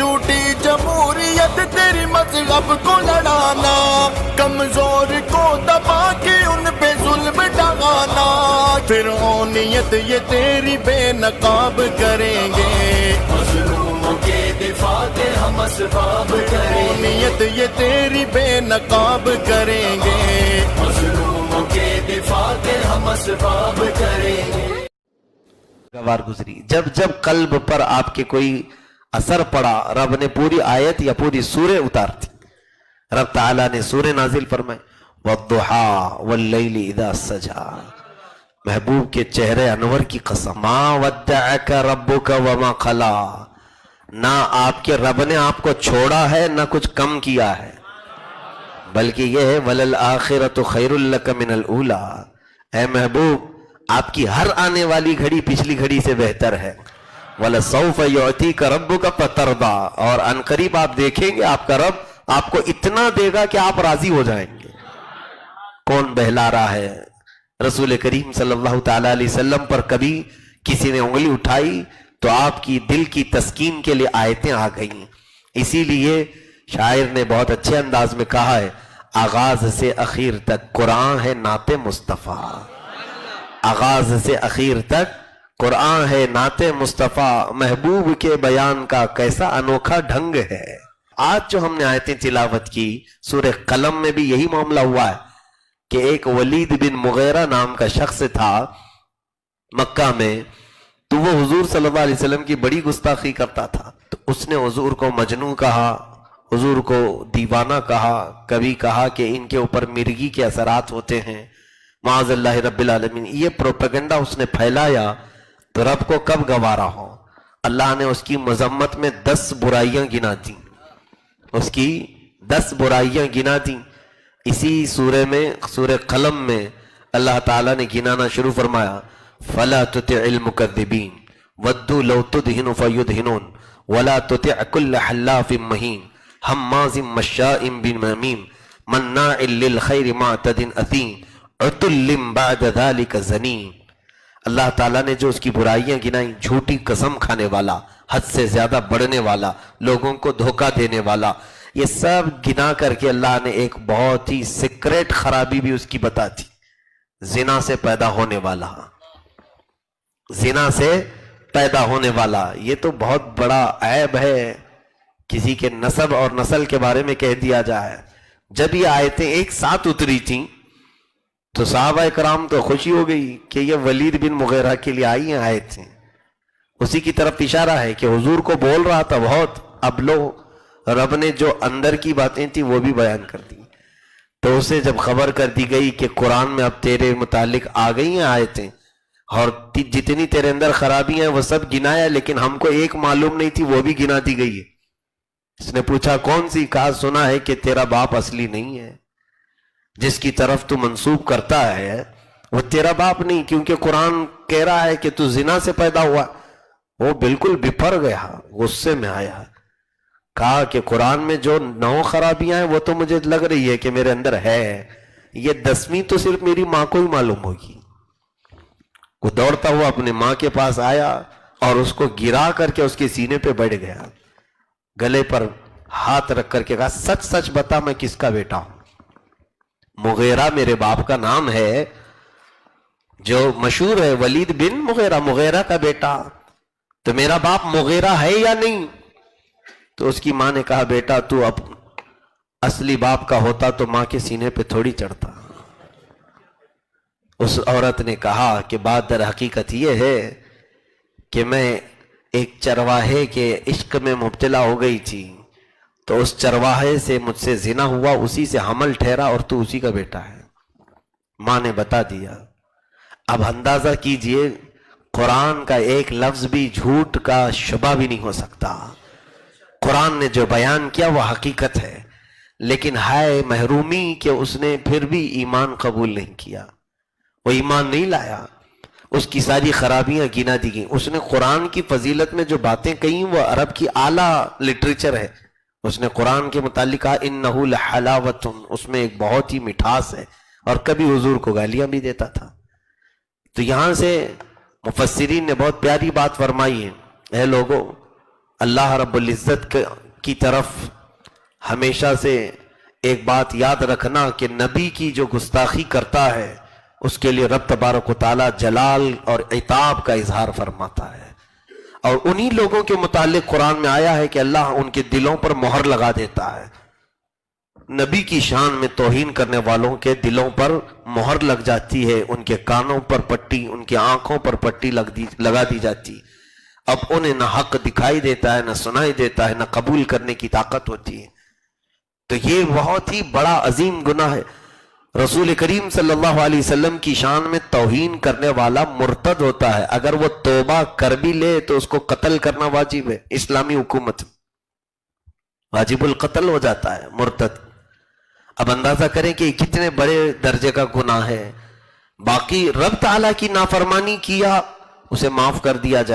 جھوٹی جمہوریت تیری مذہب کو لڑانا، کمزور کو دبا کے ان پہ ظلم ڈھانا، فرعونیت یہ تیری بے نقاب کریں گے، مظلوموں کے دفاع کے ہم اسباب کریں گے، فرعونیت یہ تیری بے نقاب کریں گے، مظلوموں کے دفاع کے ہم اسباب کریں گے۔ گوار گزری، جب جب قلب پر آپ کے کوئی اثر پڑا، رب نے پوری آیت یا پوری سورہ اتار دی۔ رب تعالیٰ نے سورہ نازل فرمائے وَالضُّحَىٰ وَاللَّيْلِ اِذَا سَجَىٰ، محبوب کے چہرے انور کی قسم، مَا وَدَّعَكَ رَبُّكَ وَمَا قَلَىٰ، نہ آپ کے رب نے آپ کو چھوڑا ہے نہ کچھ کم کیا ہے، بلکہ یہ ہے وَلَلْآخِرَةُ خَيْرٌ لَكَ مِنَ الْأُولَىٰ، اے محبوب آپ کی ہر آنے والی گھڑی پچھلی گھڑی سے بہتر ہے، وَلَسَوْفَ يُعْتِيكَ رَبُّكَ فَتَرْضَىٰ، اور ان قریب آپ دیکھیں گے آپ کا رب آپ کو اتنا دے گا کہ آپ راضی ہو جائیں گے۔ کون بہلا رہا ہے؟ رسول کریم صلی اللہ تعالیٰ علیہ وسلم پر کبھی کسی نے انگلی اٹھائی تو آپ کی دل کی تسکین کے لیے آیتیں آ گئیں۔ اسی لیے شاعر نے بہت اچھے انداز میں کہا ہے آغاز سے اخیر تک قرآن ہے نعت مصطفیٰ، آغاز سے اخیر تک قرآن ہے نعت مصطفیٰ، محبوب کے بیان کا کیسا انوکھا ڈھنگ ہے۔ آج جو ہم نے آیتیں تلاوت کی، سورہ قلم میں بھی یہی معاملہ ہوا ہے کہ ایک ولید بن مغیرہ نام کا شخص تھا مکہ میں، تو وہ حضور صلی اللہ علیہ وسلم کی بڑی گستاخی کرتا تھا، تو اس نے حضور کو مجنون کہا، حضور کو دیوانہ کہا، کبھی کہا کہ ان کے اوپر مرگی کے اثرات ہوتے ہیں، معاذ اللہ رب العالمین۔ یہ پروپیگنڈا اس نے پھیلایا تو رب کو کب گوارا ہو، اللہ نے اس کی مذمت میں 10 برائیاں گنا دیں، اس کی 10 برائیاں گنا دیں۔ اسی سورہ میں، سورہ قلم میں اللہ تعالیٰ نے گنانا شروع فرمایا فَلَا تُطِعِ الْمُكَذِّبِينَ وَدُّوا لَوْ تُدْهِنُ فَيُدْهِنُونَ وَلَا تُطِعْ كُلَّ حَلَّافٍ مَّهِينٍ هَمَّازٍ مَّشَّاءٍ بِنَمِيمٍ مَّنَّاعٍ لِّلْخَيْرِ مُعْتَدٍ أَثِيمٍ عُتُلٍّ بَعْدَ ذَلِكَ زَنِيمٍ۔ اللہ تعالیٰ نے جو اس کی برائیاں گنائیں، جھوٹی قسم کھانے والا، حد سے زیادہ بڑھنے والا، لوگوں کو دھوکہ دینے والا، یہ سب گنا کر کے اللہ نے ایک بہت ہی سیکریٹ خرابی بھی اس کی بتا دی، زنا سے پیدا ہونے والا، زنا سے پیدا ہونے والا۔ یہ تو بہت بڑا عیب ہے کسی کے نسب اور نسل کے بارے میں کہہ دیا جائے۔ جب یہ آیتیں ایک ساتھ اتری تھیں تو صحابہ اکرام تو خوشی ہو گئی کہ یہ ولید بن مغیرہ کے لیے آئی ہیں آیتیں، اسی کی طرف اشارہ ہے کہ حضور کو بول رہا تھا بہت، اب لو رب نے جو اندر کی باتیں تھیں وہ بھی بیان کر دی، تو اسے جب خبر کر دی گئی کہ قرآن میں اب تیرے متعلق آ گئی ہیں آیتیں اور جتنی تیرے اندر خرابی ہیں وہ سب گنایا، لیکن ہم کو ایک معلوم نہیں تھی وہ بھی گنا دی گئی ہے۔ اس نے پوچھا کون سی؟ کہا سنا ہے کہ تیرا باپ اصلی نہیں ہے، جس کی طرف تو منسوب کرتا ہے وہ تیرا باپ نہیں، کیونکہ قرآن کہہ رہا ہے کہ تو زنا سے پیدا ہوا۔ وہ بالکل بپھر گیا، غصے میں آیا، کہا کہ قرآن میں جو 9 خرابیاں ہیں وہ تو مجھے لگ رہی ہے کہ میرے اندر ہے، یہ 10ویں تو صرف میری ماں کو ہی معلوم ہوگی۔ وہ دوڑتا ہوا اپنے ماں کے پاس آیا اور اس کو گرا کر کے اس کے سینے پہ بیٹھ گیا، گلے پر ہاتھ رکھ کر کے کہا سچ سچ بتا میں کس کا بیٹا ہوں؟ مغیرہ میرے باپ کا نام ہے جو مشہور ہے، ولید بن مغیرہ، مغیرہ کا بیٹا، تو میرا باپ مغیرہ ہے یا نہیں؟ تو اس کی ماں نے کہا بیٹا تو اب اصلی باپ کا ہوتا تو ماں کے سینے پہ تھوڑی چڑھتا۔ اس عورت نے کہا کہ بات در حقیقت یہ ہے کہ میں ایک چرواہے کے عشق میں مبتلا ہو گئی تھی، تو اس چرواہے سے مجھ سے زنا ہوا، اسی سے حمل ٹھہرا اور تو اسی کا بیٹا ہے۔ ماں نے بتا دیا۔ اب اندازہ کیجئے قرآن کا ایک لفظ بھی جھوٹ کا شبہ بھی نہیں ہو سکتا، قرآن نے جو بیان کیا وہ حقیقت ہے، لیکن ہائے محرومی کہ اس نے پھر بھی ایمان قبول نہیں کیا، وہ ایمان نہیں لایا، اس کی ساری خرابیاں گنا دی گئیں۔ اس نے قرآن کی فضیلت میں جو باتیں کہیں وہ عرب کی اعلیٰ لٹریچر ہے، اس نے قرآن کے متعلق کہا انہو لحلاوۃ، اس میں ایک بہت ہی مٹھاس ہے، اور کبھی حضور کو گالیاں بھی دیتا تھا۔ تو یہاں سے مفسرین نے بہت پیاری بات فرمائی ہے، اے لوگو اللہ رب العزت کی طرف ہمیشہ سے ایک بات یاد رکھنا کہ نبی کی جو گستاخی کرتا ہے اس کے لیے رب تبارک و تعالی جلال اور عتاب کا اظہار فرماتا ہے، اور انہی لوگوں کے متعلق قرآن میں آیا ہے کہ اللہ ان کے دلوں پر مہر لگا دیتا ہے۔ نبی کی شان میں توہین کرنے والوں کے دلوں پر مہر لگ جاتی ہے، ان کے کانوں پر پٹی، ان کی آنکھوں پر پٹی لگا دی جاتی، اب انہیں نہ حق دکھائی دیتا ہے، نہ سنائی دیتا ہے، نہ قبول کرنے کی طاقت ہوتی ہے۔ تو یہ بہت ہی بڑا عظیم گناہ ہے۔ رسول کریم صلی اللہ علیہ وسلم کی شان میں توہین کرنے والا مرتد ہوتا ہے، اگر وہ توبہ کر بھی لے تو اس کو قتل کرنا واجب ہے، اسلامی حکومت واجب القتل ہو جاتا ہے مرتد۔ اب اندازہ کریں کہ کتنے بڑے درجے کا گناہ ہے، باقی رب تعالیٰ کی نافرمانی کیا اسے معاف کر دیا جائے۔